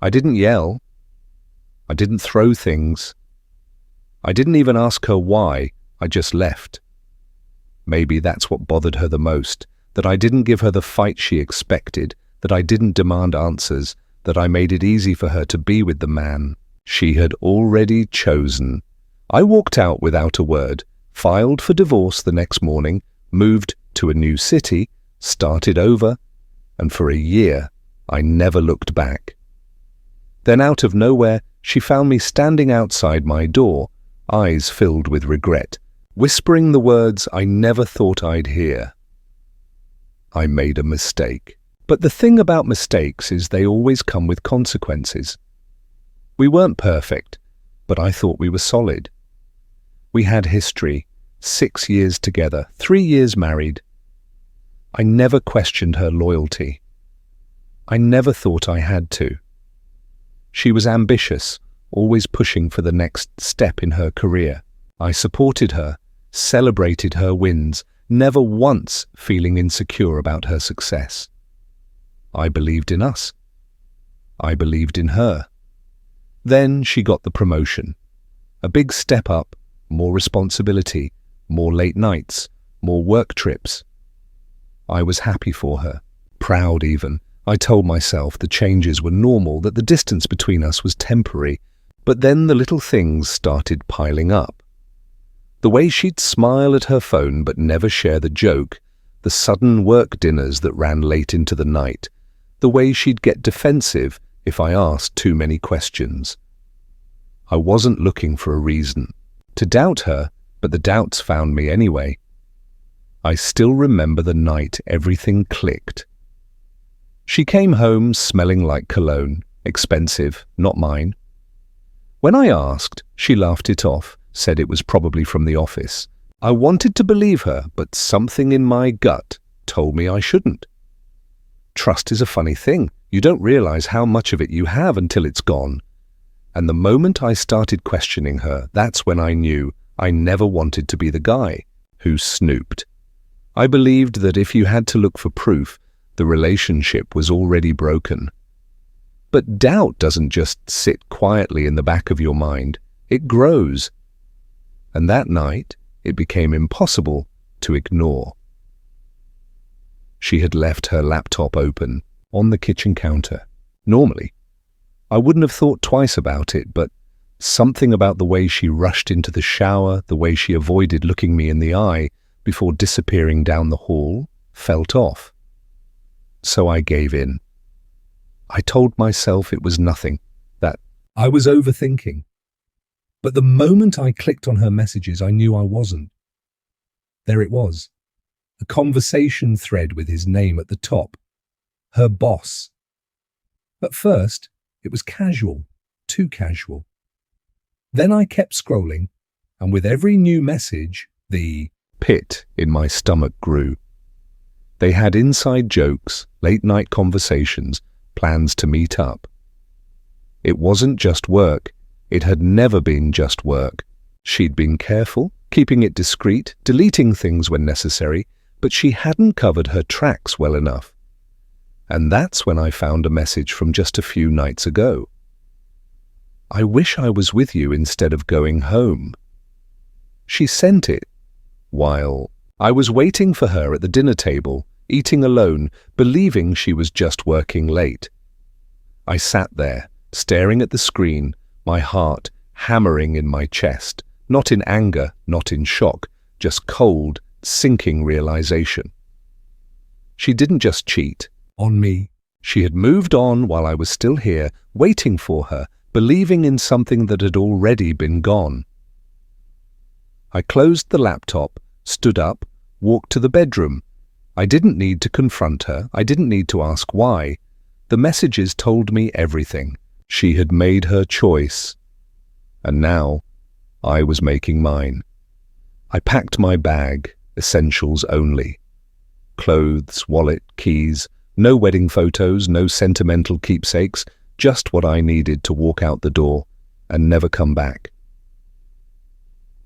I didn't yell. I didn't throw things. I didn't even ask her why. I just left. Maybe that's what bothered her the most, that I didn't give her the fight she expected, that I didn't demand answers, that I made it easy for her to be with the man she had already chosen. I walked out without a word, filed for divorce the next morning, moved to a new city, started over, and for a year I never looked back. Then out of nowhere, she found me standing outside my door, eyes filled with regret, whispering the words I never thought I'd hear. I made a mistake. But the thing about mistakes is they always come with consequences. We weren't perfect, but I thought we were solid. We had history, 6 years together, 3 years married. I never questioned her loyalty. I never thought I had to. She was ambitious, always pushing for the next step in her career. I supported her, celebrated her wins, never once feeling insecure about her success. I believed in us. I believed in her. Then she got the promotion. A big step up, more responsibility, more late nights, more work trips. I was happy for her, proud even. I told myself the changes were normal, that the distance between us was temporary. But then the little things started piling up. The way she'd smile at her phone but never share the joke, the sudden work dinners that ran late into the night, the way she'd get defensive if I asked too many questions. I wasn't looking for a reason to doubt her, but the doubts found me anyway. I still remember the night everything clicked. She came home smelling like cologne, expensive, not mine. When I asked, she laughed it off, said it was probably from the office. I wanted to believe her, but something in my gut told me I shouldn't. Trust is a funny thing. You don't realize how much of it you have until it's gone. And the moment I started questioning her, that's when I knew I never wanted to be the guy who snooped. I believed that if you had to look for proof, the relationship was already broken. But doubt doesn't just sit quietly in the back of your mind. It grows. And that night, it became impossible to ignore. She had left her laptop open on the kitchen counter. Normally, I wouldn't have thought twice about it, but something about the way she rushed into the shower, the way she avoided looking me in the eye before disappearing down the hall, felt off. So I gave in. I told myself it was nothing, that I was overthinking. But the moment I clicked on her messages, I knew I wasn't. There it was. A conversation thread with his name at the top. Her boss. At first, it was casual, too casual. Then I kept scrolling, and with every new message, the pit in my stomach grew. They had inside jokes, late-night conversations, plans to meet up. It wasn't just work. It had never been just work. She'd been careful, keeping it discreet, deleting things when necessary, but she hadn't covered her tracks well enough. And that's when I found a message from just a few nights ago. I wish I was with you instead of going home. She sent it while I was waiting for her at the dinner table, eating alone, believing she was just working late. I sat there, staring at the screen, my heart hammering in my chest, not in anger, not in shock, just cold, sinking realization. She didn't just cheat on me. She had moved on while I was still here, waiting for her, believing in something that had already been gone. I closed the laptop, stood up, walked to the bedroom. I didn't need to confront her. I didn't need to ask why. The messages told me everything. She had made her choice. And now, I was making mine. I packed my bag, essentials only. Clothes, wallet, keys, no wedding photos, no sentimental keepsakes, just what I needed to walk out the door and never come back.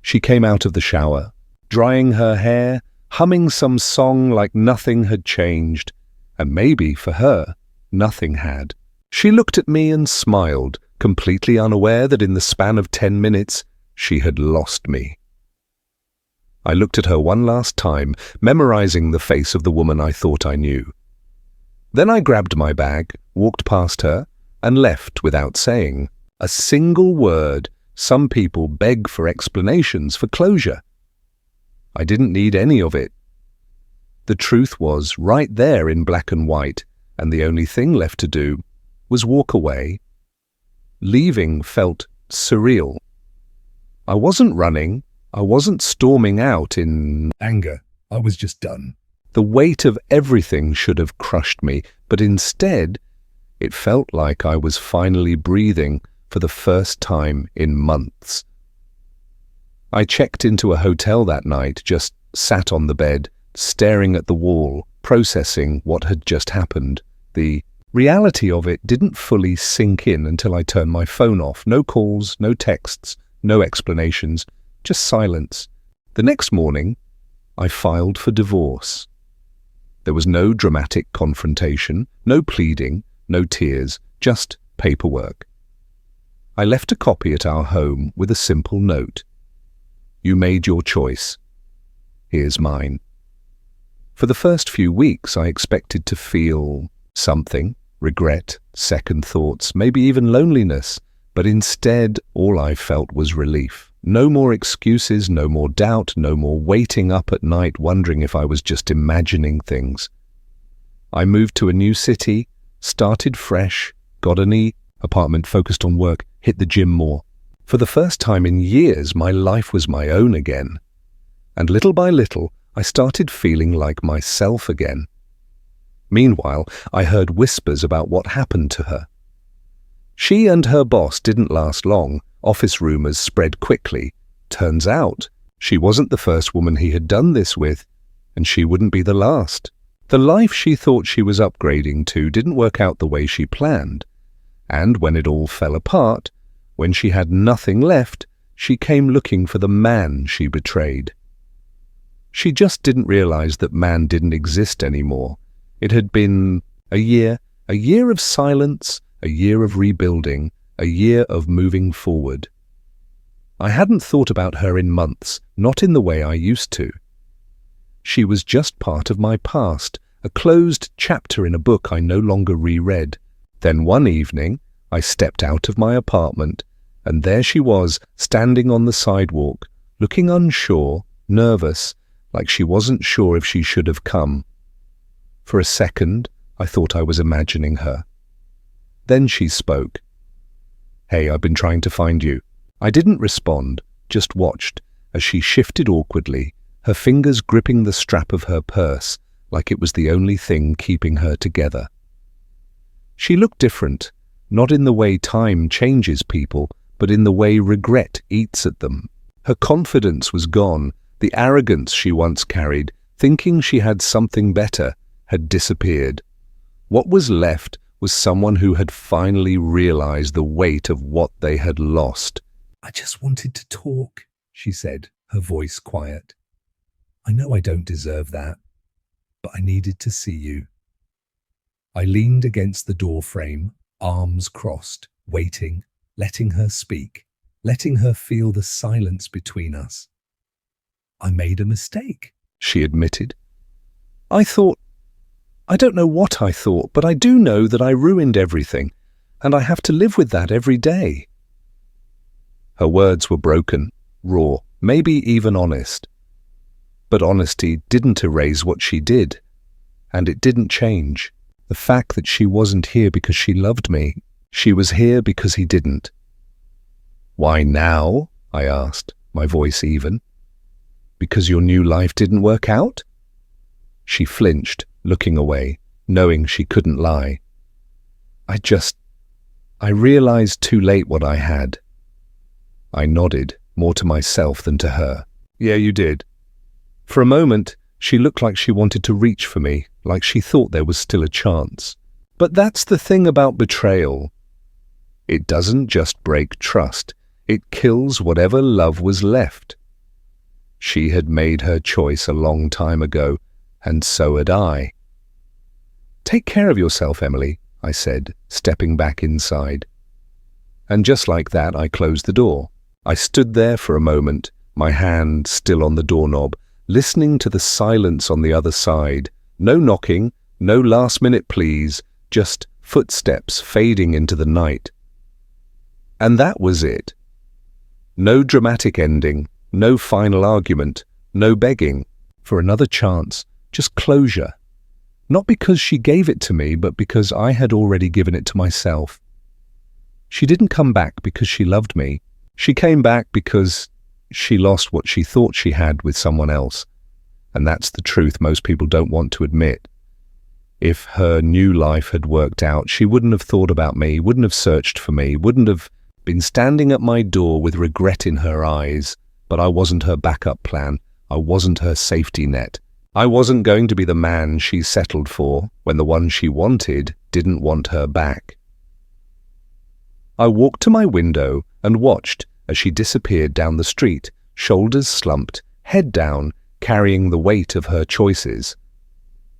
She came out of the shower, drying her hair, humming some song like nothing had changed, and maybe, for her, nothing had. She looked at me and smiled, completely unaware that in the span of 10 minutes, she had lost me. I looked at her one last time, memorizing the face of the woman I thought I knew. Then I grabbed my bag, walked past her, and left without saying a single word. Some people beg for explanations, for closure. I didn't need any of it. The truth was right there in black and white, and the only thing left to do was walk away. Leaving felt surreal. I wasn't running. I wasn't storming out in anger. I was just done. The weight of everything should have crushed me, but instead, it felt like I was finally breathing for the first time in months. I checked into a hotel that night, just sat on the bed, staring at the wall, processing what had just happened. The reality of it didn't fully sink in until I turned my phone off. No calls, no texts, no explanations, just silence. The next morning, I filed for divorce. There was no dramatic confrontation, no pleading, no tears, just paperwork. I left a copy at our home with a simple note. You made your choice. Here's mine. For the first few weeks, I expected to feel something, regret, second thoughts, maybe even loneliness, but instead all I felt was relief. No more excuses, no more doubt, no more waiting up at night wondering if I was just imagining things. I moved to a new city, started fresh, got an apartment, focused on work, hit the gym more. For the first time in years, my life was my own again. And little by little, I started feeling like myself again. Meanwhile, I heard whispers about what happened to her. She and her boss didn't last long. Office rumors spread quickly. Turns out, she wasn't the first woman he had done this with, and she wouldn't be the last. The life she thought she was upgrading to didn't work out the way she planned. And when it all fell apart, when she had nothing left, she came looking for the man she betrayed. She just didn't realize that man didn't exist anymore. It had been a year of silence, a year of rebuilding, a year of moving forward. I hadn't thought about her in months, not in the way I used to. She was just part of my past, a closed chapter in a book I no longer reread. Then one evening, I stepped out of my apartment, and there she was, standing on the sidewalk, looking unsure, nervous, like she wasn't sure if she should have come. For a second, I thought I was imagining her. Then she spoke. Hey, I've been trying to find you. I didn't respond, just watched as she shifted awkwardly, her fingers gripping the strap of her purse like it was the only thing keeping her together. She looked different, not in the way time changes people, but in the way regret eats at them. Her confidence was gone. The arrogance she once carried, thinking she had something better, had disappeared. What was left was someone who had finally realized the weight of what they had lost. I just wanted to talk, she said, her voice quiet. I know I don't deserve that, but I needed to see you. I leaned against the door frame, arms crossed, waiting, letting her speak, letting her feel the silence between us. I made a mistake, she admitted. I don't know what I thought, but I do know that I ruined everything, and I have to live with that every day. Her words were broken, raw, maybe even honest. But honesty didn't erase what she did, and it didn't change the fact that she wasn't here because she loved me. She was here because he didn't. Why now? I asked, my voice even. Because your new life didn't work out? She flinched, looking away, knowing she couldn't lie. I realized too late what I had. I nodded, more to myself than to her. Yeah, you did. For a moment, she looked like she wanted to reach for me, like she thought there was still a chance. But that's the thing about betrayal. It doesn't just break trust, it kills whatever love was left. She had made her choice a long time ago, and so had I. Take care of yourself, Emily, I said, stepping back inside. And just like that, I closed the door. I stood there for a moment, my hand still on the doorknob, listening to the silence on the other side. No knocking, no last-minute pleas, just footsteps fading into the night. And that was it. No dramatic ending, no final argument, no begging for another chance, just closure. Not because she gave it to me, but because I had already given it to myself. She didn't come back because she loved me. She came back because she lost what she thought she had with someone else. And that's the truth most people don't want to admit. If her new life had worked out, she wouldn't have thought about me, wouldn't have searched for me, wouldn't have been standing at my door with regret in her eyes. But I wasn't her backup plan. I wasn't her safety net. I wasn't going to be the man she settled for when the one she wanted didn't want her back. I walked to my window and watched as she disappeared down the street, shoulders slumped, head down, carrying the weight of her choices.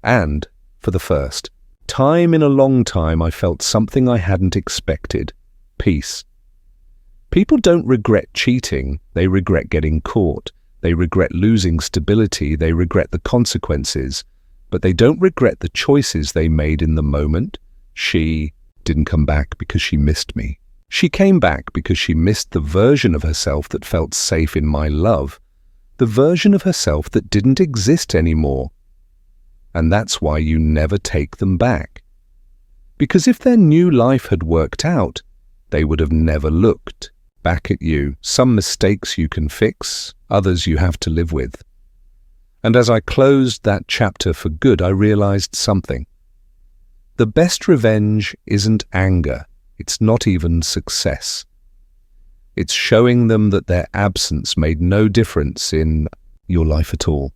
And, for the first time in a long time, I felt something I hadn't expected: peace. People don't regret cheating, they regret getting caught. They regret losing stability, they regret the consequences, but they don't regret the choices they made in the moment. She didn't come back because she missed me. She came back because she missed the version of herself that felt safe in my love, the version of herself that didn't exist anymore. And that's why you never take them back. Because if their new life had worked out, they would have never looked back at you. Some mistakes you can fix, others you have to live with. And as I closed that chapter for good, I realized something. The best revenge isn't anger. It's not even success. It's showing them that their absence made no difference in your life at all.